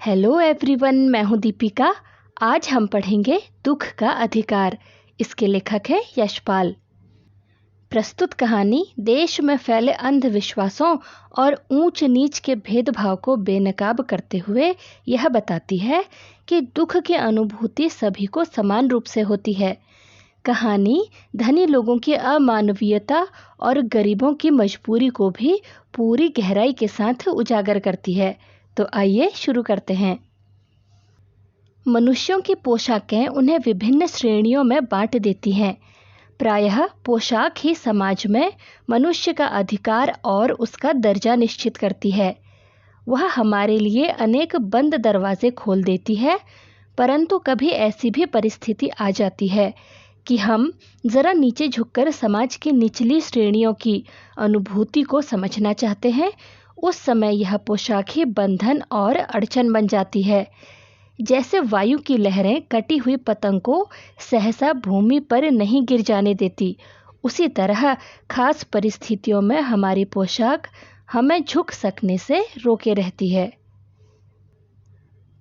Hello everyone, मैं हूं दीपिका। आज हम पढ़ेंगे दुख का अधिकार। इसके लेखक है यशपाल। प्रस्तुत कहानी देश में फैले अंधविश्वासों और ऊंच नीच के भेदभाव को बेनकाब करते हुए यह बताती है कि दुख की अनुभूति सभी को समान रूप से होती है। कहानी धनी लोगों की अमानवीयता और गरीबों की मजबूरी को भी पूरी गहराई के साथ उजागर करती है। तो आइए शुरू करते हैं। मनुष्यों की पोशाकें उन्हें विभिन्न श्रेणियों में बांट देती हैं। प्रायः पोशाक ही समाज में मनुष्य का अधिकार और उसका दर्जा निश्चित करती है। वह हमारे लिए अनेक बंद दरवाजे खोल देती है, परंतु कभी ऐसी भी परिस्थिति आ जाती है कि हम जरा नीचे झुककर समाज की निचली श्रेणियों की अनुभूति को समझना चाहते हैं। उस समय यह पोशाक ही बंधन और अड़चन बन जाती है। जैसे वायु की लहरें कटी हुई पतंग को सहसा भूमि पर नहीं गिर जाने देती, उसी तरह खास परिस्थितियों में हमारी पोशाक हमें झुक सकने से रोके रहती है।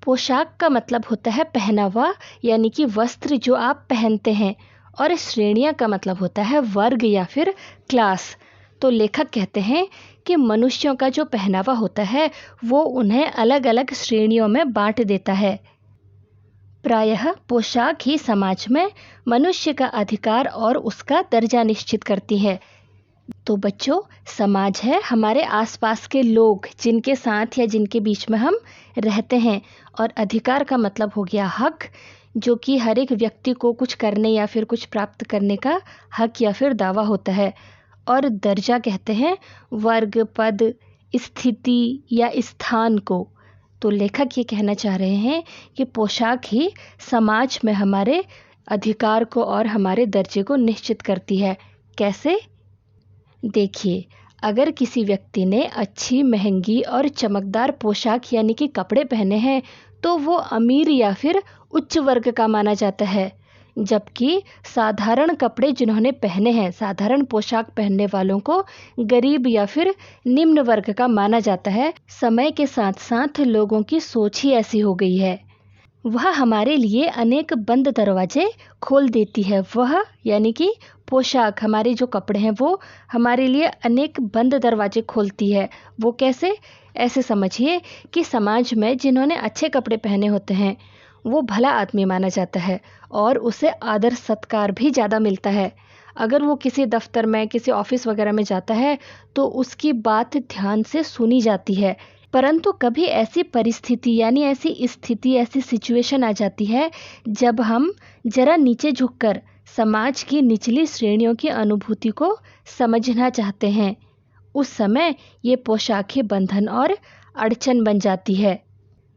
पोशाक का मतलब होता है पहनावा, यानी कि वस्त्र जो आप पहनते हैं, और श्रेणियां का मतलब होता है वर्ग या फिर क्लास। तो लेखक कहते हैं कि मनुष्यों का जो पहनावा होता है वो उन्हें अलग अलग श्रेणियों में बांट देता है। प्रायः पोशाक ही समाज में मनुष्य का अधिकार और उसका दर्जा निश्चित करती है। तो बच्चों, समाज है हमारे आसपास के लोग जिनके साथ या जिनके बीच में हम रहते हैं, और अधिकार का मतलब हो गया हक, जो कि हर एक व्यक्ति को कुछ करने या फिर कुछ प्राप्त करने का हक या फिर दावा होता है। और दर्जा कहते हैं वर्ग, पद, स्थिति या स्थान को। तो लेखक ये कहना चाह रहे हैं कि पोशाक ही समाज में हमारे अधिकार को और हमारे दर्जे को निश्चित करती है। कैसे? देखिए, अगर किसी व्यक्ति ने अच्छी, महंगी और चमकदार पोशाक यानी कि कपड़े पहने हैं तो वो अमीर या फिर उच्च वर्ग का माना जाता है, जबकि साधारण कपड़े जिन्होंने पहने हैं, साधारण पोशाक पहनने वालों को गरीब या फिर निम्न वर्ग का माना जाता है। समय के साथ साथ लोगों की सोच ही ऐसी हो गई है। वह हमारे लिए अनेक बंद दरवाजे खोल देती है। वह यानी कि पोशाक, हमारे जो कपड़े हैं वो हमारे लिए अनेक बंद दरवाजे खोलती है। वो कैसे? ऐसे समझिए कि समाज में जिन्होंने अच्छे कपड़े पहने होते हैं वो भला आदमी माना जाता है और उसे आदर सत्कार भी ज़्यादा मिलता है। अगर वो किसी दफ्तर में, किसी ऑफिस वगैरह में जाता है तो उसकी बात ध्यान से सुनी जाती है। परंतु कभी ऐसी परिस्थिति यानी ऐसी स्थिति, ऐसी सिचुएशन आ जाती है जब हम जरा नीचे झुककर समाज की निचली श्रेणियों की अनुभूति को समझना चाहते हैं। उस समय ये पोशाक ही बंधन और अड़चन बन जाती है।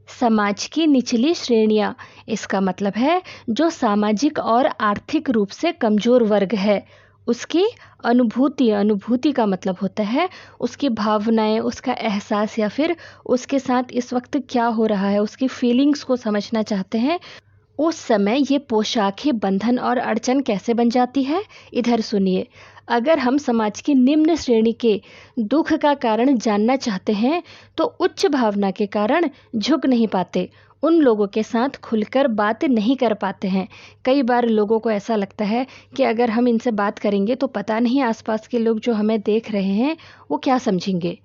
समाज की निचली श्रेणियां, इसका मतलब है जो सामाजिक और आर्थिक रूप से कमजोर वर्ग है, उसकी अनुभूति का मतलब होता है उसकी भावनाएं, उसका एहसास या फिर उसके साथ इस वक्त क्या हो रहा है, उसकी फीलिंग्स को समझना चाहते हैं। उस समय ये पोशाक ही बंधन और अड़चन कैसे बन जाती है, इधर सुनिए। अगर हम समाज की निम्न श्रेणी के दुख का कारण जानना चाहते हैं तो उच्च भावना के कारण झुक नहीं पाते, उन लोगों के साथ खुलकर बात नहीं कर पाते हैं। कई बार लोगों को ऐसा लगता है कि अगर हम इनसे बात करेंगे तो पता नहीं आसपास के लोग जो हमें देख रहे हैं वो क्या समझेंगे।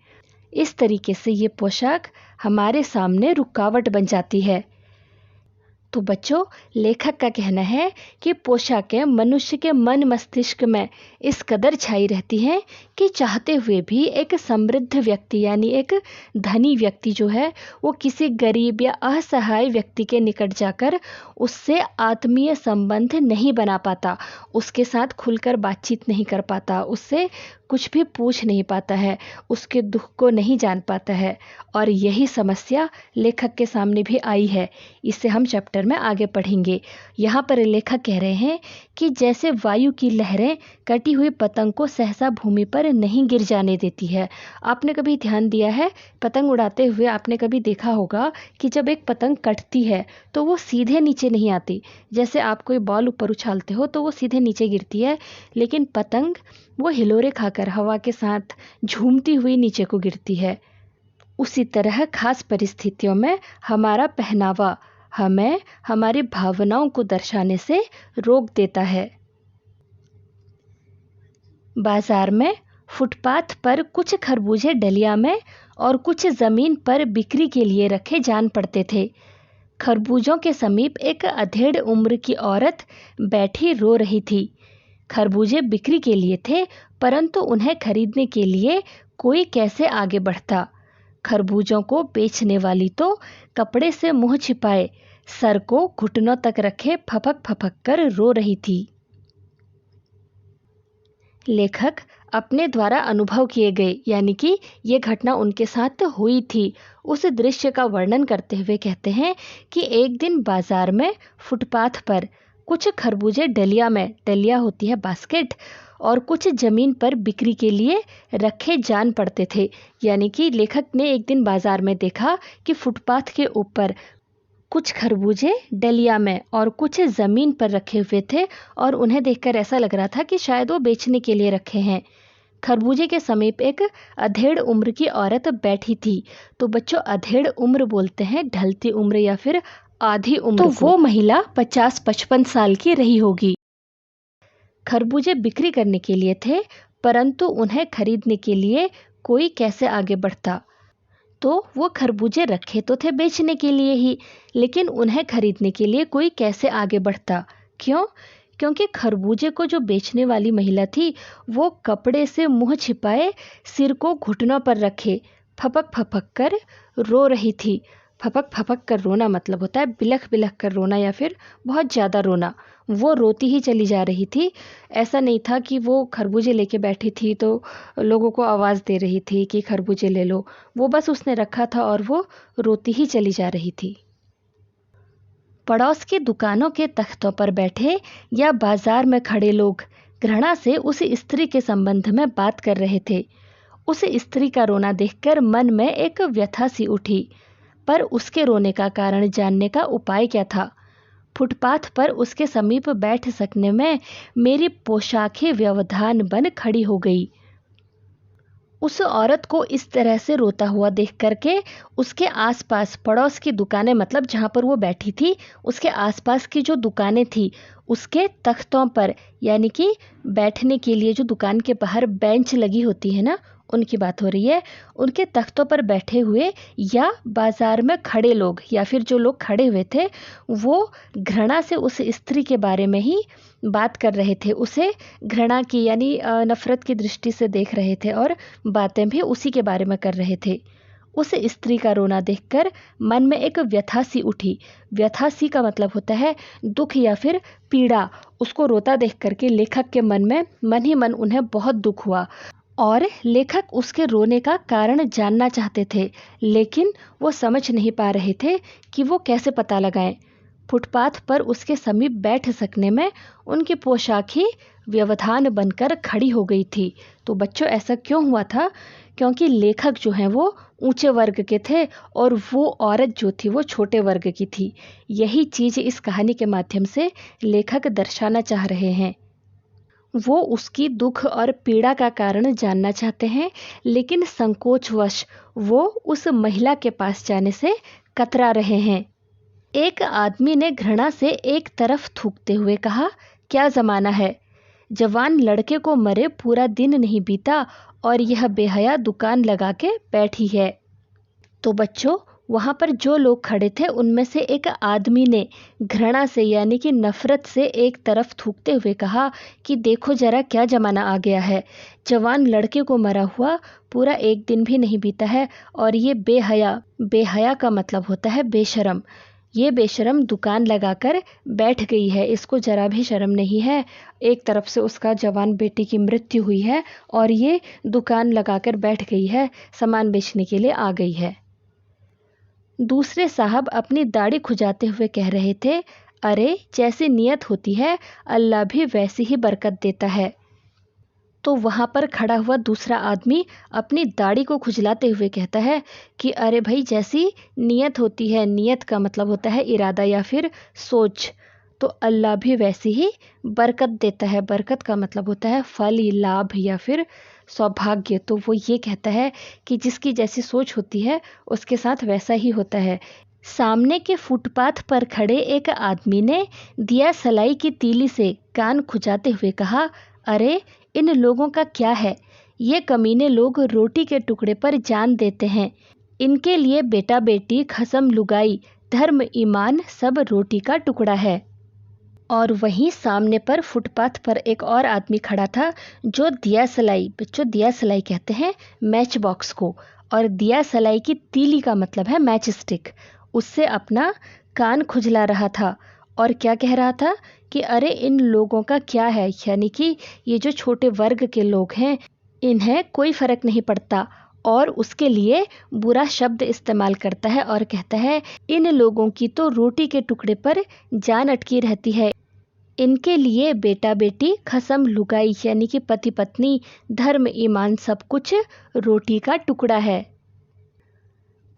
इस तरीके से ये पोशाक हमारे सामने रुकावट बन जाती है। तो बच्चों, लेखक का कहना है कि पोशाकें मनुष्य के मन मस्तिष्क में इस कदर छाई रहती हैं कि चाहते हुए भी एक समृद्ध व्यक्ति यानी एक धनी व्यक्ति जो है वो किसी गरीब या असहाय व्यक्ति के निकट जाकर उससे आत्मीय संबंध नहीं बना पाता, उसके साथ खुलकर बातचीत नहीं कर पाता, उससे कुछ भी पूछ नहीं पाता है, उसके दुख को नहीं जान पाता है। और यही समस्या लेखक के सामने भी आई है। इसे हम चैप्टर में आगे पढ़ेंगे। यहाँ पर लेखक कह रहे हैं कि जैसे वायु की लहरें कटी हुई पतंग को सहसा भूमि पर नहीं गिर जाने देती है। आपने कभी ध्यान दिया है, पतंग उड़ाते हुए आपने कभी देखा होगा कि जब एक पतंग कटती है तो वो सीधे नीचे नहीं आती। जैसे आप कोई बॉल ऊपर उछालते हो तो वो सीधे नीचे गिरती है, लेकिन पतंग वो हिलोरे खाकर हवा के साथ झूमती हुई नीचे को गिरती है। उसी तरह खास परिस्थितियों में हमारा पहनावा हमें हमारी भावनाओं को दर्शाने से रोक देता है। बाजार में फुटपाथ पर कुछ खरबूजे डलिया में और कुछ जमीन पर बिक्री के लिए रखे जान पड़ते थे। खरबूजों के समीप एक अधेड़ उम्र की औरत बैठी रो रही थी। खरबूजे बिक्री के लिए थे, परंतु उन्हें खरीदने के लिए कोई कैसे आगे बढ़ता। खरबूजों को बेचने वाली तो कपड़े से मुंह छिपाए, सर को घुटनों तक रखे फपक फपक कर रो रही थी। लेखक अपने द्वारा अनुभव किए गए, यानी कि ये घटना उनके साथ हुई थी, उस दृश्य का वर्णन करते हुए कहते हैं कि एक दिन बाजार में फुटपाथ पर कुछ खरबूजे डलिया में, डलिया होती है बास्केट, और कुछ जमीन पर बिक्री के लिए रखे जान पड़ते थे। यानी कि लेखक ने एक दिन बाजार में देखा कि फुटपाथ के ऊपर कुछ खरबूजे डलिया में और कुछ ज़मीन पर रखे हुए थे और उन्हें देखकर ऐसा लग रहा था कि शायद वो बेचने के लिए रखे हैं। खरबूजे के समीप एक अधेड़ उम्र की औरत बैठी थी। तो बच्चों, अधेड़ उम्र बोलते हैं ढलती उम्र या फिर आधी उम्र। तो वो महिला 50-55 साल की रही होगी। खरबूजे बिक्री करने के लिए थे, परंतु उन्हें खरीदने के लिए कोई कैसे आगे बढ़ता। तो वो खरबूजे रखे तो थे बेचने के लिए ही, लेकिन उन्हें खरीदने के लिए कोई कैसे आगे बढ़ता। क्यों? क्योंकि खरबूजे को जो बेचने वाली महिला थी वो कपड़े से मुंह छिपाए, सिर को घुटनों पर रखे फपक फपक कर रो रही थी। फपक फपक कर रोना मतलब होता है बिलख बिलख कर रोना या फिर बहुत ज़्यादा रोना। वो रोती ही चली जा रही थी। ऐसा नहीं था कि वो खरबूजे लेके बैठी थी तो लोगों को आवाज़ दे रही थी कि खरबूजे ले लो। वो बस उसने रखा था और वो रोती ही चली जा रही थी। पड़ोस की दुकानों के तख्तों पर बैठे या बाजार में खड़े लोग घृणा से उस स्त्री के संबंध में बात कर रहे थे। उस स्त्री का रोना देखकर मन में एक व्यथा सी उठी, पर उसके रोने का कारण जानने का उपाय क्या था। फुटपाथ पर उसके समीप बैठ सकने में मेरी पोशाकें व्यवधान बन खड़ी हो गई। उस औरत को इस तरह से रोता हुआ देख करके उसके आसपास पड़ोस की दुकानें, मतलब जहाँ पर वो बैठी थी उसके आसपास की जो दुकानें थी उसके तख्तों पर, यानी कि बैठने के लिए जो दुकान के बाहर बेंच लगी होती है ना, उनकी बात हो रही है। उनके तख्तों पर बैठे हुए या बाजार में खड़े लोग या फिर जो लोग खड़े हुए थे वो घृणा से उस स्त्री के बारे में ही बात कर रहे थे। उसे घृणा की यानी नफरत की दृष्टि से देख रहे थे और बातें भी उसी के बारे में कर रहे थे। उस स्त्री का रोना देखकर मन में एक व्यथा सी उठी। व्यथा सी का मतलब होता है दुख या फिर पीड़ा। उसको रोता देख करके लेखक के मन में मन ही मन उन्हें बहुत दुख हुआ और लेखक उसके रोने का कारण जानना चाहते थे, लेकिन वो समझ नहीं पा रहे थे कि वो कैसे पता लगाएं। फुटपाथ पर उसके समीप बैठ सकने में उनकी पोशाक ही व्यवधान बनकर खड़ी हो गई थी। तो बच्चों, ऐसा क्यों हुआ था? क्योंकि लेखक जो हैं वो ऊंचे वर्ग के थे और वो औरत जो थी वो छोटे वर्ग की थी। यही चीज़ इस कहानी के माध्यम से लेखक दर्शाना चाह रहे हैं। वो उसकी दुख और पीड़ा का कारण जानना चाहते हैं, लेकिन संकोचवश वो उस महिला के पास जाने से कतरा रहे हैं। एक आदमी ने घृणा से एक तरफ थूकते हुए कहा, क्या ज़माना है, जवान लड़के को मरे पूरा दिन नहीं बीता और यह बेहया दुकान लगा के बैठी है। तो बच्चों, वहाँ पर जो लोग खड़े थे उनमें से एक आदमी ने घृणा से यानी कि नफरत से एक तरफ थूकते हुए कहा कि देखो जरा क्या ज़माना आ गया है, जवान लड़के को मरा हुआ पूरा एक दिन भी नहीं बीता है और ये बेहया, बेहया का मतलब होता है बेशरम, ये बेशरम दुकान लगाकर बैठ गई है। इसको जरा भी शर्म नहीं है। एक तरफ से उसका जवान बेटी की मृत्यु हुई है और ये दुकान लगाकर बैठ गई है, सामान बेचने के लिए आ गई है। दूसरे साहब अपनी दाढ़ी खुजाते हुए कह रहे थे, अरे जैसी नियत होती है अल्लाह भी वैसी ही बरकत देता है। तो वहाँ पर खड़ा हुआ दूसरा आदमी अपनी दाढ़ी को खुजलाते हुए कहता है कि अरे भाई, जैसी नियत होती है, नियत का मतलब होता है इरादा या फिर सोच, तो अल्लाह भी वैसी ही बरकत देता है। बरकत का मतलब होता है फल, लाभ या फिर सौभाग्य, तो वो ये कहता है कि जिसकी जैसी सोच होती है उसके साथ वैसा ही होता है। सामने के फुटपाथ पर खड़े एक आदमी ने दिया सलाई की तीली से कान खुजाते हुए कहा, अरे इन लोगों का क्या है, ये कमीने लोग रोटी के टुकड़े पर जान देते हैं। इनके लिए बेटा बेटी खसम लुगाई धर्म ईमान सब रोटी का टुकड़ा है। और वहीं सामने पर फुटपाथ पर एक और आदमी खड़ा था जो दिया सलाई, बच्चों दिया सलाई कहते हैं मैच बॉक्स को, और दिया सलाई की तीली का मतलब है मैच स्टिक, उससे अपना कान खुजला रहा था और क्या कह रहा था कि अरे इन लोगों का क्या है, यानी कि ये जो छोटे वर्ग के लोग हैं इन्हें कोई फर्क नहीं पड़ता, और उसके लिए बुरा शब्द इस्तेमाल करता है और कहता है इन लोगों की तो रोटी के टुकड़े पर जान अटकी रहती है। इनके लिए बेटा बेटी खसम लुगाई यानी कि पति पत्नी धर्म ईमान सब कुछ रोटी का टुकड़ा है।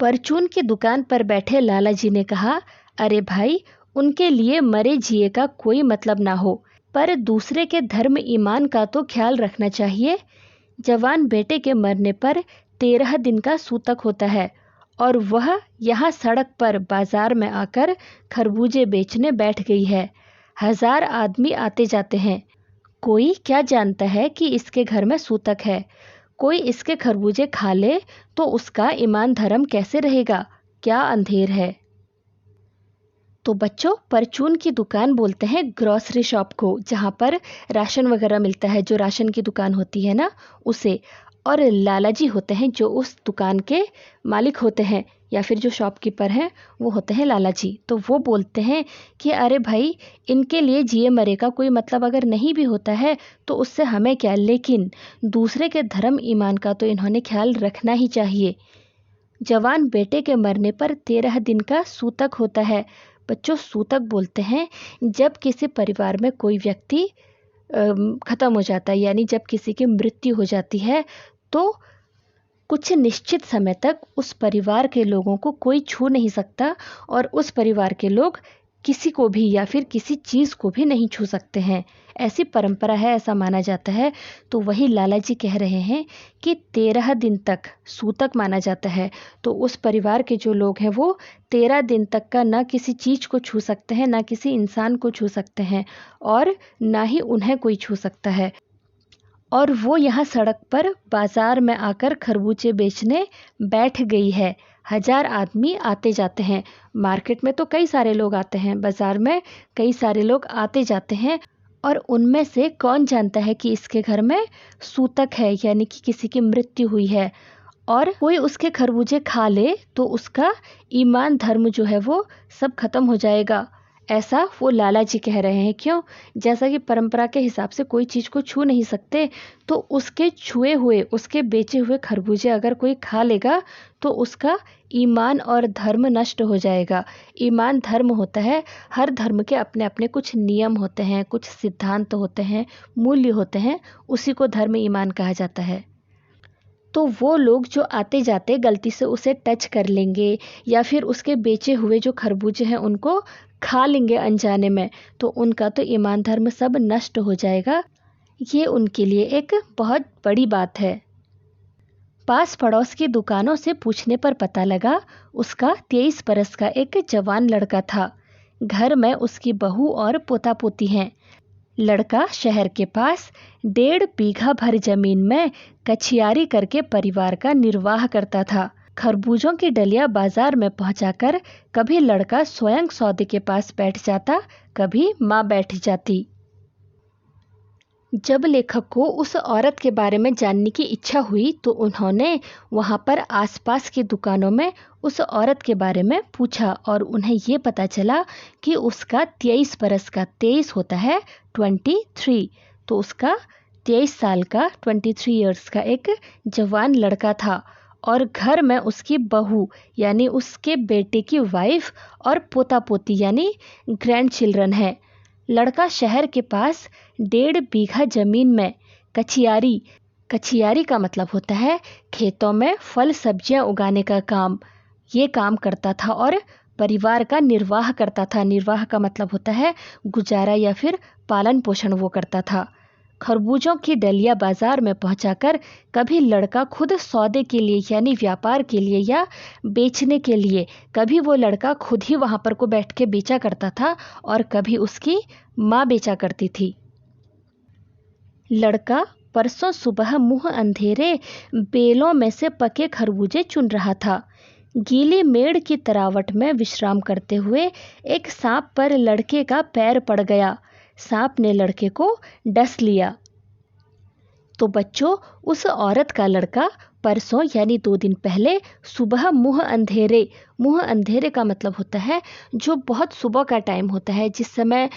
परचून की दुकान पर बैठे लाला जी ने कहा, अरे भाई उनके लिए मरे जिए का कोई मतलब ना हो, पर दूसरे के धर्म ईमान का तो ख्याल रखना चाहिए। जवान बेटे के मरने पर 13 दिन का सूतक होता है और वह यहाँ सड़क पर बाजार में आकर खरबूजे बेचने बैठ गई है। 1000 आदमी आते जाते हैं, कोई क्या जानता है कि इसके घर में सूतक है। कोई इसके खरबूजे खा ले तो उसका ईमान धर्म कैसे रहेगा, क्या अंधेर है। तो बच्चों परचून की दुकान बोलते हैं ग्रॉसरी शॉप को, जहाँ पर राशन वगैरह मिलता है, जो राशन की दुकान होती है ना उसे। और लाला जी होते हैं जो उस दुकान के मालिक होते हैं या फिर जो शॉपकीपर हैं वो होते हैं लाला जी। तो वो बोलते हैं कि अरे भाई इनके लिए जिए मरे का कोई मतलब अगर नहीं भी होता है तो उससे हमें क्या, लेकिन दूसरे के धर्म ईमान का तो इन्होंने ख्याल रखना ही चाहिए। जवान बेटे के मरने पर 13 दिन का सूतक होता है। बच्चों सूतक बोलते हैं जब किसी परिवार में कोई व्यक्ति ख़त्म हो जाता है, यानी जब किसी की मृत्यु हो जाती है तो कुछ निश्चित समय तक उस परिवार के लोगों को कोई छू नहीं सकता और उस परिवार के लोग किसी को भी या फिर किसी चीज़ को भी नहीं छू सकते हैं। ऐसी परंपरा है, ऐसा माना जाता है। तो वही लाला जी कह रहे हैं कि 13 दिन तक सूतक माना जाता है, तो उस परिवार के जो लोग हैं वो 13 दिन तक का ना किसी चीज़ को छू सकते हैं, ना किसी इंसान को छू सकते हैं और ना ही उन्हें कोई छू सकता है। और वो यहाँ सड़क पर बाजार में आकर खरबूजे बेचने बैठ गई है। 1000 आदमी आते जाते हैं, मार्केट में तो कई सारे लोग आते हैं, बाजार में कई सारे लोग आते जाते हैं, और उनमें से कौन जानता है कि इसके घर में सूतक है, यानी कि किसी की मृत्यु हुई है, और कोई उसके खरबूजे खा ले तो उसका ईमान धर्म जो है वो सब खत्म हो जाएगा। ऐसा वो लाला जी कह रहे हैं। क्यों? जैसा कि परंपरा के हिसाब से कोई चीज़ को छू नहीं सकते, तो उसके छुए हुए, उसके बेचे हुए खरबूजे अगर कोई खा लेगा तो उसका ईमान और धर्म नष्ट हो जाएगा। ईमान धर्म होता है, हर धर्म के अपने अपने कुछ नियम होते हैं, कुछ सिद्धांत होते हैं, मूल्य होते हैं, उसी को धर्म ईमान कहा जाता है। तो वो लोग जो आते जाते गलती से उसे टच कर लेंगे या फिर उसके बेचे हुए जो खरबूजे हैं उनको खा लेंगे अनजाने में, तो उनका तो ईमान धर्म सब नष्ट हो जाएगा। ये उनके लिए एक बहुत बड़ी बात है। पास पड़ोस की दुकानों से पूछने पर पता लगा उसका 23 बरस का एक जवान लड़का था। घर में उसकी बहू और पोता पोती हैं। लड़का शहर के पास 1.5 बीघा भर जमीन में कछियारी करके परिवार का निर्वाह करता था। खरबूजों की डलिया बाजार में पहुंचाकर कभी लड़का स्वयं सौदे के पास बैठ जाता, कभी माँ बैठ जाती। जब लेखक को उस औरत के बारे में जानने की इच्छा हुई तो उन्होंने वहां पर आसपास की दुकानों में उस औरत के बारे में पूछा और उन्हें ये पता चला कि उसका 23 बरस का, 23 होता है 23, तो उसका 23 साल का 23 इयर्स का एक जवान लड़का था और घर में उसकी बहू यानी उसके बेटे की वाइफ और पोता पोती यानी ग्रैंड चिल्ड्रन है। लड़का शहर के पास 1.5 बीघा जमीन में कछियारी, कछियारी का मतलब होता है खेतों में फल सब्जियां उगाने का काम, ये काम करता था और परिवार का निर्वाह करता था। निर्वाह का मतलब होता है गुजारा या फिर पालन पोषण वो करता था। खरबूजों की डलिया बाजार में पहुंचाकर कभी लड़का खुद सौदे के लिए यानी व्यापार के लिए या बेचने के लिए, कभी वो लड़का खुद ही वहां पर को बैठ के बेचा करता था और कभी उसकी माँ बेचा करती थी। लड़का परसों सुबह मुंह अंधेरे बेलों में से पके खरबूजे चुन रहा था। गीली मेड़ की तरावट में विश्राम करते हुए एक सांप पर लड़के का पैर पड़ गया। सांप ने लड़के को डस लिया। तो बच्चों, उस औरत का लड़का परसों यानी 2 दिन पहले सुबह मुंह अंधेरे का मतलब होता है जो बहुत सुबह का टाइम होता है, जिस समय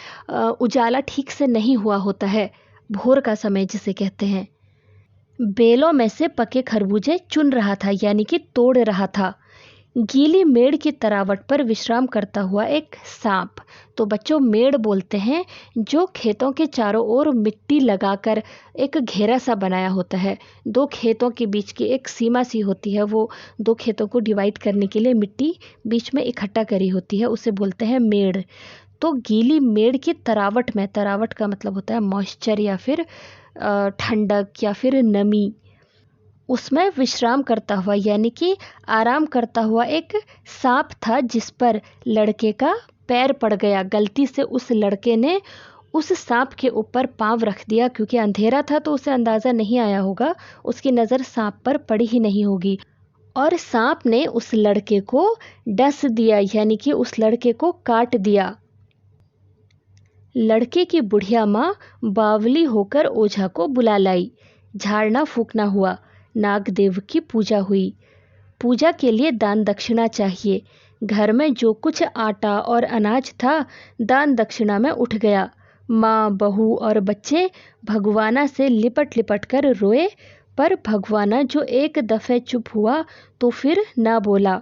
उजाला ठीक से नहीं हुआ होता है, भोर का समय जिसे कहते हैं। बेलों में से पके खरबूजे चुन रहा था यानी कि तोड़ रहा था। गीली मेड़ की तरावट पर विश्राम करता हुआ एक सांप। तो बच्चों, मेड़ बोलते हैं जो खेतों के चारों ओर मिट्टी लगाकर एक घेरा सा बनाया होता है। 2 खेतों के बीच की एक सीमा सी होती है, वो 2 खेतों को डिवाइड करने के लिए मिट्टी बीच में इकट्ठा करी होती है, उसे बोलते हैं मेड़। तो गीली मेड़ की तरावट में, तरावट का मतलब होता है मॉइस्चर या फिर ठंडक या फिर नमी, उसमें विश्राम करता हुआ यानी कि आराम करता हुआ एक सांप था जिस पर लड़के का पैर पड़ गया। गलती से उस लड़के ने उस सांप के ऊपर पाँव रख दिया, क्योंकि अंधेरा था तो उसे अंदाज़ा नहीं आया होगा, उसकी नज़र सांप पर पड़ी ही नहीं होगी और सांप ने उस लड़के को डस दिया यानी कि उस लड़के को काट दिया। लड़के की बुढ़िया माँ बावली होकर ओझा को बुला लाई। झाड़ना फूकना हुआ, नागदेव की पूजा हुई। पूजा के लिए दान दक्षिणा चाहिए। घर में जो कुछ आटा और अनाज था दान दक्षिणा में उठ गया। माँ, बहू और बच्चे भगवाना से लिपट लिपट कर रोए, पर भगवाना जो एक दफे चुप हुआ तो फिर ना बोला।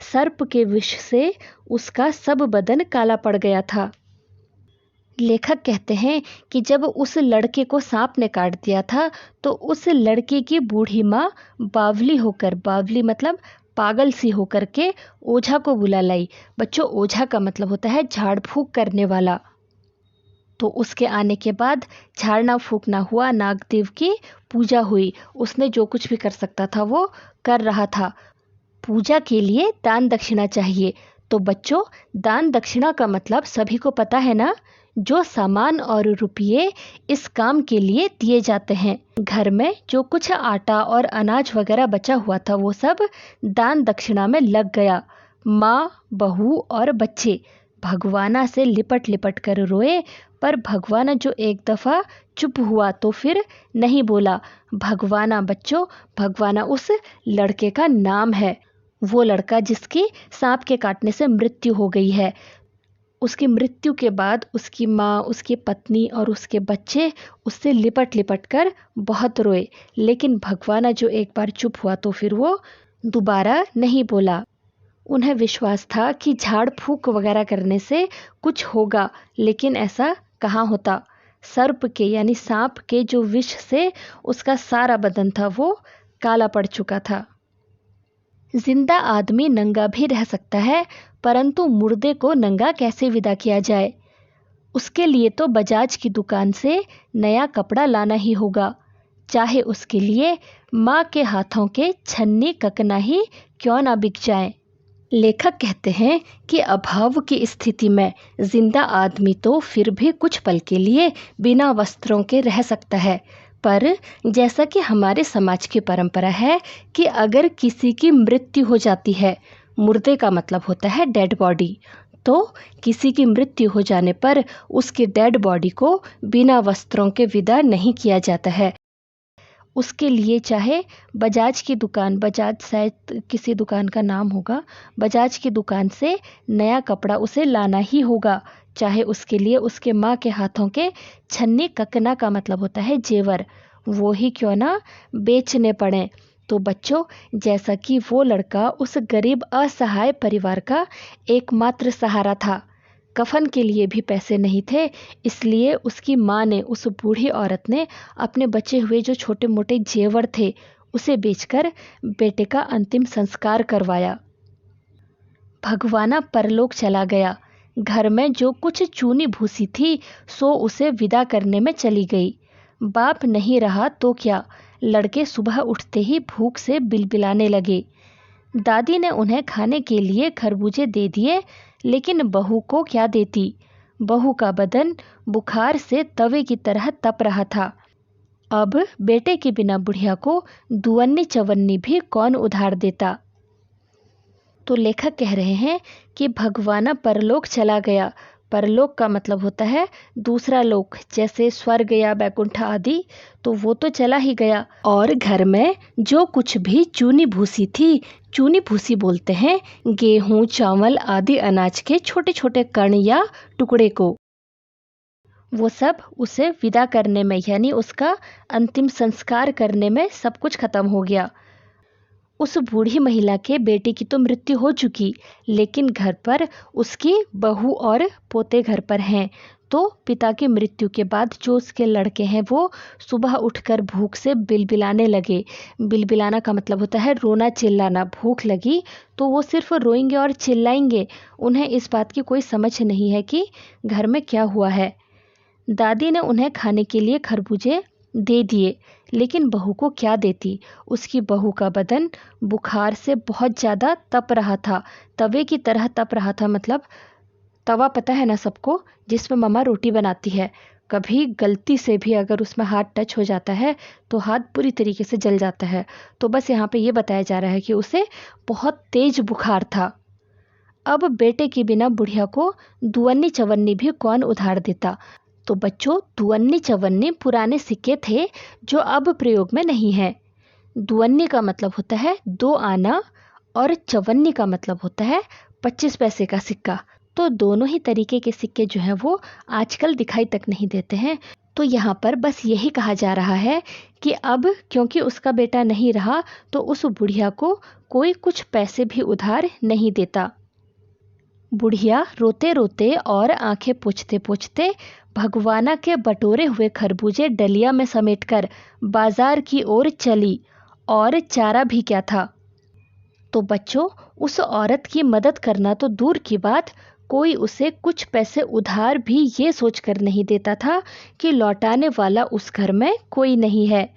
सर्प के विष से उसका सब बदन काला पड़ गया था। लेखक कहते हैं कि जब उस लड़के को सांप ने काट दिया था तो उस लड़के की बूढ़ी माँ बावली होकर, बावली मतलब पागल सी होकर के ओझा को बुला लाई। बच्चों, ओझा का मतलब होता है झाड़ फूक करने वाला। तो उसके आने के बाद झाड़ना फूकना हुआ, नागदेव की पूजा हुई। उसने जो कुछ भी कर सकता था वो कर रहा था। पूजा के लिए दान दक्षिणा चाहिए। तो बच्चों, दान दक्षिणा का मतलब सभी को पता है ना, जो सामान और रुपये इस काम के लिए दिए जाते हैं। घर में जो कुछ आटा और अनाज वगैरह बचा हुआ था वो सब दान दक्षिणा में लग गया। माँ, बहू और बच्चे भगवाना से लिपट लिपट कर रोए, पर भगवाना जो एक दफ़ा चुप हुआ तो फिर नहीं बोला। भगवाना बच्चों, भगवाना उस लड़के का नाम है, वो लड़का जिसकी सांप के काटने से मृत्यु हो गई है। उसकी मृत्यु के बाद उसकी माँ, उसकी पत्नी और उसके बच्चे उससे लिपट लिपट कर बहुत रोए, लेकिन भगवाना जो एक बार चुप हुआ तो फिर वो दोबारा नहीं बोला। उन्हें विश्वास था कि झाड़ फूक वगैरह करने से कुछ होगा, लेकिन ऐसा कहाँ होता। सर्प के यानी सांप के जो विष से उसका सारा बदन था वो काला पड़ चुका था। जिंदा आदमी नंगा भी रह सकता है, परंतु मुर्दे को नंगा कैसे विदा किया जाए? उसके लिए तो बजाज की दुकान से नया कपड़ा लाना ही होगा, चाहे उसके लिए माँ के हाथों के छन्नी ककना ही क्यों ना बिक जाए। लेखक कहते हैं कि अभाव की स्थिति में जिंदा आदमी तो फिर भी कुछ पल के लिए बिना वस्त्रों के रह सकता है, पर जैसा कि हमारे समाज की परंपरा है कि अगर किसी की मृत्यु हो जाती है, मुर्दे का मतलब होता है डेड बॉडी, तो किसी की मृत्यु हो जाने पर उसकी डेड बॉडी को बिना वस्त्रों के विदा नहीं किया जाता है। उसके लिए चाहे बजाज की दुकान, बजाज शायद किसी दुकान का नाम होगा, बजाज की दुकान से नया कपड़ा उसे लाना ही होगा, चाहे उसके लिए उसके माँ के हाथों के छन्नी ककना का मतलब होता है जेवर, वो ही क्यों ना बेचने पड़े। तो बच्चों, जैसा कि वो लड़का उस गरीब असहाय परिवार का एकमात्र सहारा था, कफन के लिए भी पैसे नहीं थे, इसलिए उसकी माँ ने, उस बूढ़ी औरत ने अपने बचे हुए जो छोटे मोटे जेवर थे उसे बेचकर बेटे का अंतिम संस्कार करवाया। भगवाना परलोक चला गया। घर में जो कुछ चूनी भूसी थी सो उसे विदा करने में चली गई। बाप नहीं रहा तो क्या, लड़के सुबह उठते ही भूख से बिलबिलाने लगे। दादी ने उन्हें खाने के लिए खरबूजे दे दिए, लेकिन बहू को क्या देती। बहू का बदन बुखार से तवे की तरह तप रहा था। अब बेटे के बिना बुढ़िया को दुवन्नी चवन्नी भी कौन उधार देता। तो लेखक कह रहे हैं कि भगवाना परलोक चला गया। परलोक का मतलब होता है दूसरा लोक, जैसे स्वर्ग या बैकुंठ आदि, तो वो तो चला ही गया। और घर में जो कुछ भी चूनी भूसी थी, चूनी भूसी बोलते हैं गेहूं, चावल आदि अनाज के छोटे छोटे कण या टुकड़े को, वो सब उसे विदा करने में यानी उसका अंतिम संस्कार करने में सब कुछ खत्म हो गया। उस बूढ़ी महिला के बेटे की तो मृत्यु हो चुकी, लेकिन घर पर उसकी बहू और पोते घर पर हैं। तो पिता की मृत्यु के बाद जो उसके लड़के हैं वो सुबह उठकर भूख से बिलबिलाने लगे। बिलबिलाना का मतलब होता है रोना चिल्लाना। भूख लगी तो वो सिर्फ रोएंगे और चिल्लाएंगे, उन्हें इस बात की कोई समझ नहीं है कि घर में क्या हुआ है। दादी ने उन्हें खाने के लिए खरबूजे दे दिए, लेकिन बहू को क्या देती। उसकी बहू का बदन बुखार से बहुत ज़्यादा तप रहा था, तवे की तरह तप रहा था। मतलब तवा पता है ना सबको, जिसमें मम्मा रोटी बनाती है, कभी गलती से भी अगर उसमें हाथ टच हो जाता है तो हाथ पूरी तरीके से जल जाता है। तो बस यहाँ पे ये बताया जा रहा है कि उसे बहुत तेज बुखार था। अब बेटे के बिना बुढ़िया को दुवन्नी चवन्नी भी कौन उधार देता। तो बच्चों, दुवन्नी चवन्नी पुराने सिक्के थे जो अब प्रयोग में नहीं है। दुवन्नी का मतलब होता है 2 आना और चवन्नी का मतलब होता है 25 पैसे का सिक्का। तो दोनों ही तरीके के सिक्के जो हैं वो आजकल दिखाई तक नहीं देते हैं। तो यहाँ पर बस यही कहा जा रहा है कि अब क्योंकि उसका बेटा नहीं रहा तो उस बुढ़िया को कोई कुछ पैसे भी उधार नहीं देता। बुढ़िया रोते रोते और आंखें पोंछते पोंछते भगवाना के बटोरे हुए खरबूजे डलिया में समेटकर बाजार की ओर चली। और चारा भी क्या था। तो बच्चों, उस औरत की मदद करना तो दूर की बात, कोई उसे कुछ पैसे उधार भी ये सोचकर नहीं देता था कि लौटाने वाला उस घर में कोई नहीं है।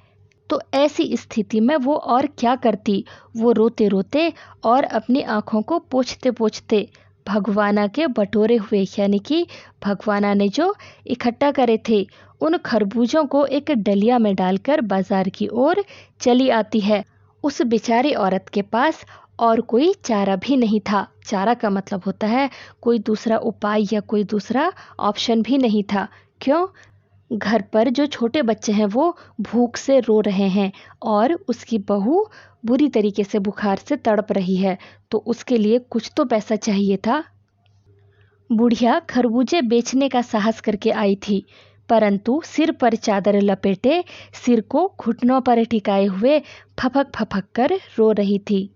तो ऐसी स्थिति में वो और क्या करती। वो रोते रोते और अपनी आंखों को पोंछते पोंछते भगवाना के बटोरे हुए यानी कि भगवाना ने जो इकट्ठा करे थे उन खरबूजों को एक डलिया में डालकर बाजार की ओर चली आती है। उस बेचारी औरत के पास और कोई चारा भी नहीं था। चारा का मतलब होता है कोई दूसरा उपाय या कोई दूसरा ऑप्शन भी नहीं था। क्यों? घर पर जो छोटे बच्चे हैं वो भूख से रो रहे हैं और उसकी बहू बुरी तरीके से बुखार से तड़प रही है, तो उसके लिए कुछ तो पैसा चाहिए था। बुढ़िया खरबूजे बेचने का साहस करके आई थी, परंतु सिर पर चादर लपेटे, सिर को घुटनों पर टिकाए हुए फपक फपक कर रो रही थी।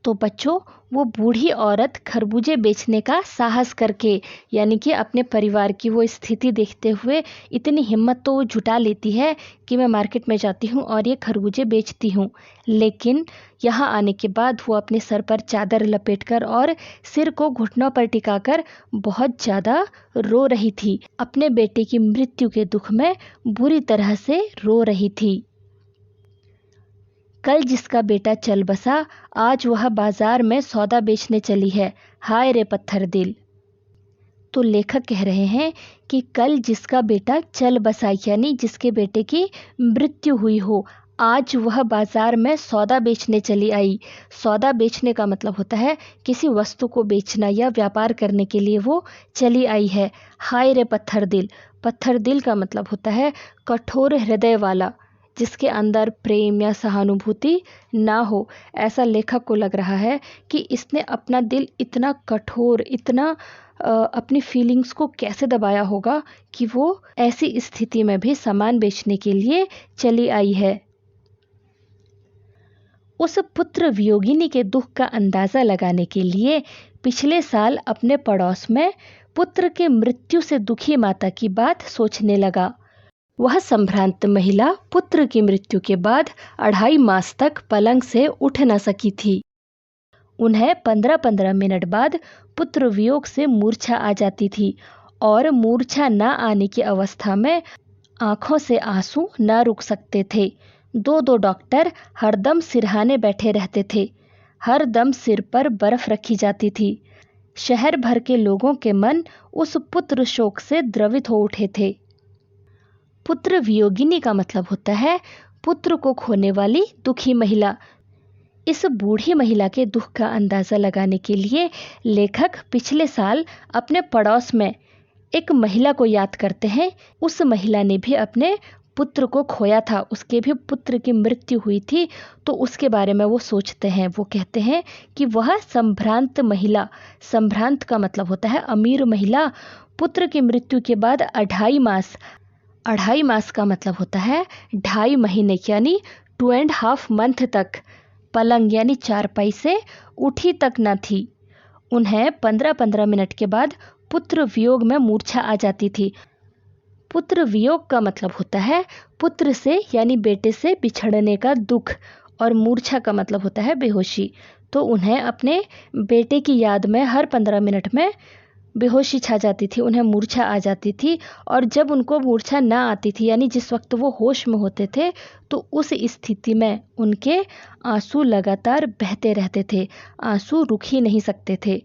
तो बच्चों, वो बूढ़ी औरत खरबूजे बेचने का साहस करके यानी कि अपने परिवार की वो स्थिति देखते हुए इतनी हिम्मत तो वो जुटा लेती है कि मैं मार्केट में जाती हूँ और ये खरबूजे बेचती हूँ। लेकिन यहाँ आने के बाद वो अपने सर पर चादर लपेटकर और सिर को घुटनों पर टिकाकर बहुत ज़्यादा रो रही थी। अपने बेटे की मृत्यु के दुख में बुरी तरह से रो रही थी। कल जिसका बेटा चल बसा, आज वह बाजार में सौदा बेचने चली है। हाय रे पत्थर दिल। तो लेखक कह रहे हैं कि कल जिसका बेटा चल बसा यानी जिसके बेटे की मृत्यु हुई हो, आज वह बाजार में सौदा बेचने चली आई। सौदा बेचने का मतलब होता है किसी वस्तु को बेचना या व्यापार करने के लिए वो चली आई है। हाय रे पत्थर दिल। पत्थर दिल का मतलब होता है कठोर हृदय वाला, जिसके अंदर प्रेम या सहानुभूति ना हो। ऐसा लेखक को लग रहा है कि इसने अपना दिल इतना कठोर, इतना अपनी फीलिंग्स को कैसे दबाया होगा कि वो ऐसी स्थिति में भी सामान बेचने के लिए चली आई है। उस पुत्र वियोगिनी के दुख का अंदाज़ा लगाने के लिए पिछले साल अपने पड़ोस में पुत्र के मृत्यु से दुखी माता की बात सोचने लगा। वह संभ्रांत महिला पुत्र की मृत्यु के बाद 2.5 मास तक पलंग से उठ न सकी थी। उन्हें 15-15 मिनट बाद पुत्र वियोग से मूर्छा आ जाती थी और मूर्छा न आने की अवस्था में आंखों से आंसू न रुक सकते थे। दो दो डॉक्टर हरदम सिरहाने बैठे रहते थे। हर दम सिर पर बर्फ रखी जाती थी। शहर भर के लोगों के मन उस पुत्र शोक से द्रवित हो उठे थे। पुत्र वियोगिनी का मतलब होता है पुत्र को खोने वाली दुखी महिला। इस बूढ़ी महिला के दुख का अंदाज़ा लगाने के लिए लेखक पिछले साल अपने पड़ोस में एक महिला को याद करते हैं। उस महिला ने भी अपने पुत्र को खोया था, उसके भी पुत्र की मृत्यु हुई थी। तो उसके बारे में वो सोचते हैं। वो कहते हैं कि वह संभ्रांत महिला, संभ्रांत का मतलब होता है अमीर महिला, पुत्र की मृत्यु के बाद 2.5 मास का मतलब होता है 2.5 महीने यानी 2.5 मंथ तक पलंग यानी चारपाई से उठी तक न थी। उन्हें 15-15 मिनट के बाद पुत्र वियोग में मूर्छा आ जाती थी। पुत्र वियोग का मतलब होता है पुत्र से यानी बेटे से बिछड़ने का दुख, और मूर्छा का मतलब होता है बेहोशी। तो उन्हें अपने बेटे की याद में हर 15 मिनट में बेहोशी छा जाती थी, उन्हें मूर्छा आ जाती थी। और जब उनको मूर्छा ना आती थी यानी जिस वक्त वो होश में होते थे, तो उस स्थिति में उनके आंसू लगातार बहते रहते थे, आंसू रुक ही नहीं सकते थे।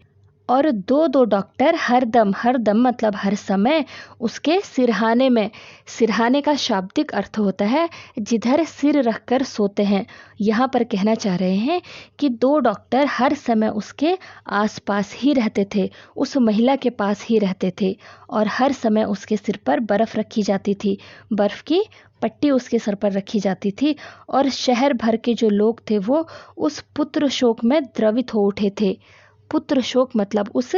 और दो दो डॉक्टर हर दम मतलब हर समय उसके सिरहाने में, सिरहाने का शाब्दिक अर्थ होता है जिधर सिर रखकर सोते हैं। यहाँ पर कहना चाह रहे हैं कि 2 डॉक्टर हर समय उसके आसपास ही रहते थे, उस महिला के पास ही रहते थे, और हर समय उसके सिर पर बर्फ़ रखी जाती थी, बर्फ़ की पट्टी उसके सर पर रखी जाती थी। और शहर भर के जो लोग थे वो उस पुत्र शोक में द्रवित हो उठे थे। पुत्र शोक मतलब उस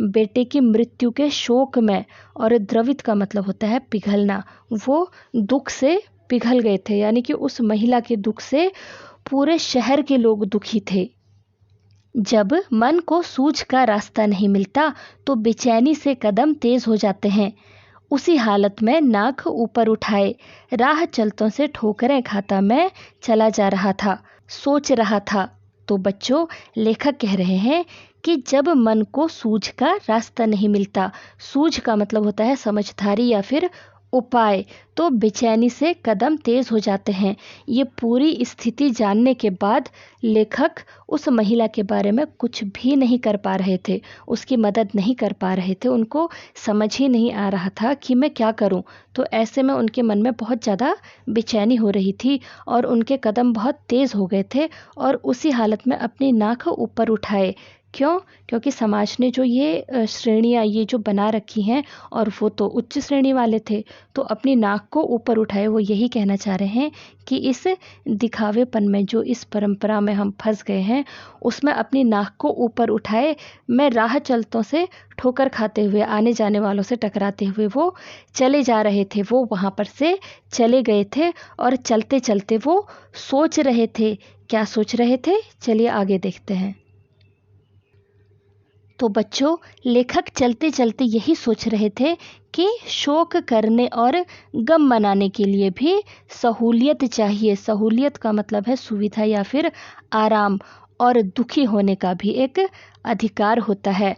बेटे की मृत्यु के शोक में, और द्रवित का मतलब होता है पिघलना। वो दुख से पिघल गए थे, यानी कि उस महिला के दुख से पूरे शहर के लोग दुखी थे। जब मन को सूझ का रास्ता नहीं मिलता तो बेचैनी से कदम तेज हो जाते हैं। उसी हालत में नाक ऊपर उठाए राह चलतों से ठोकरें खाता मैं चला जा रहा था, सोच रहा था। तो बच्चों, लेखक कह रहे हैं कि जब मन को सूझ का रास्ता नहीं मिलता, सूझ का मतलब होता है समझदारी या फिर उपाय, तो बेचैनी से कदम तेज हो जाते हैं। ये पूरी स्थिति जानने के बाद लेखक उस महिला के बारे में कुछ भी नहीं कर पा रहे थे, उसकी मदद नहीं कर पा रहे थे, उनको समझ ही नहीं आ रहा था कि मैं क्या करूं। तो ऐसे में उनके मन में बहुत ज़्यादा बेचैनी हो रही थी और उनके कदम बहुत तेज़ हो गए थे, और उसी हालत में अपनी नाक ऊपर उठाए। क्यों? क्योंकि समाज ने जो ये श्रेणियाँ ये जो बना रखी हैं, और वो तो उच्च श्रेणी वाले थे, तो अपनी नाक को ऊपर उठाए। वो यही कहना चाह रहे हैं कि इस दिखावेपन में, जो इस परंपरा में हम फंस गए हैं, उसमें अपनी नाक को ऊपर उठाए मैं राह चलतों से ठोकर खाते हुए, आने जाने वालों से टकराते हुए वो चले जा रहे थे। वो वहाँ पर से चले गए थे और चलते चलते वो सोच रहे थे। क्या सोच रहे थे? चलिए आगे देखते हैं। तो बच्चों, लेखक चलते चलते यही सोच रहे थे कि शोक करने और गम मनाने के लिए भी सहूलियत चाहिए। सहूलियत का मतलब है सुविधा या फिर आराम, और दुखी होने का भी एक अधिकार होता है।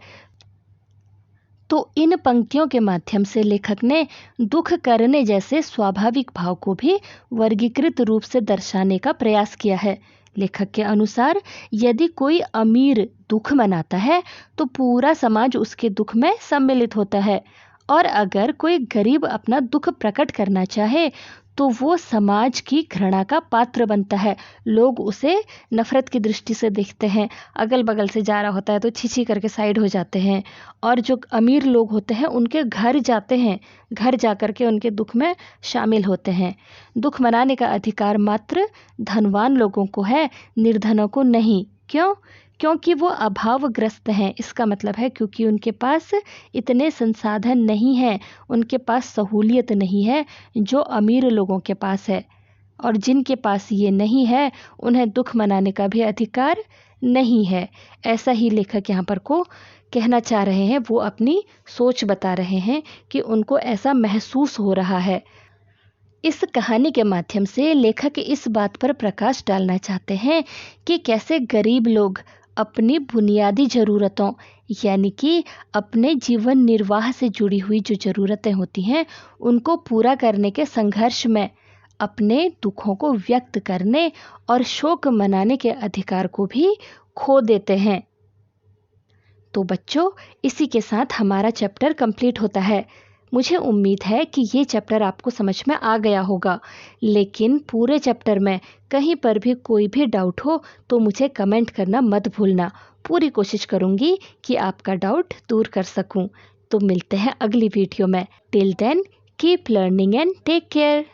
तो इन पंक्तियों के माध्यम से लेखक ने दुख करने जैसे स्वाभाविक भाव को भी वर्गीकृत रूप से दर्शाने का प्रयास किया है। लेखक के अनुसार यदि कोई अमीर दुख मनाता है तो पूरा समाज उसके दुख में सम्मिलित होता है, और अगर कोई गरीब अपना दुख प्रकट करना चाहे तो वो समाज की घृणा का पात्र बनता है। लोग उसे नफरत की दृष्टि से देखते हैं, अगल बगल से जा रहा होता है तो छी करके साइड हो जाते हैं, और जो अमीर लोग होते हैं उनके घर जाते हैं, घर जा कर के उनके दुख में शामिल होते हैं। दुख मनाने का अधिकार मात्र धनवान लोगों को है, निर्धनों को नहीं। क्यों? क्योंकि वो अभावग्रस्त हैं। इसका मतलब है क्योंकि उनके पास इतने संसाधन नहीं हैं, उनके पास सहूलियत नहीं है जो अमीर लोगों के पास है, और जिनके पास ये नहीं है उन्हें दुख मनाने का भी अधिकार नहीं है। ऐसा ही लेखक यहाँ पर को कहना चाह रहे हैं, वो अपनी सोच बता रहे हैं कि उनको ऐसा महसूस हो रहा है। इस कहानी के माध्यम से लेखक इस बात पर प्रकाश डालना चाहते हैं कि कैसे गरीब लोग, अपनी बुनियादी ज़रूरतों यानी कि अपने जीवन निर्वाह से जुड़ी हुई जो ज़रूरतें होती हैं उनको पूरा करने के संघर्ष में अपने दुखों को व्यक्त करने और शोक मनाने के अधिकार को भी खो देते हैं। तो बच्चों, इसी के साथ हमारा चैप्टर कंप्लीट होता है। मुझे उम्मीद है कि ये चैप्टर आपको समझ में आ गया होगा, लेकिन पूरे चैप्टर में कहीं पर भी कोई भी डाउट हो तो मुझे कमेंट करना मत भूलना। पूरी कोशिश करूँगी कि आपका डाउट दूर कर सकूँ। तो मिलते हैं अगली वीडियो में। Till then keep learning and take care.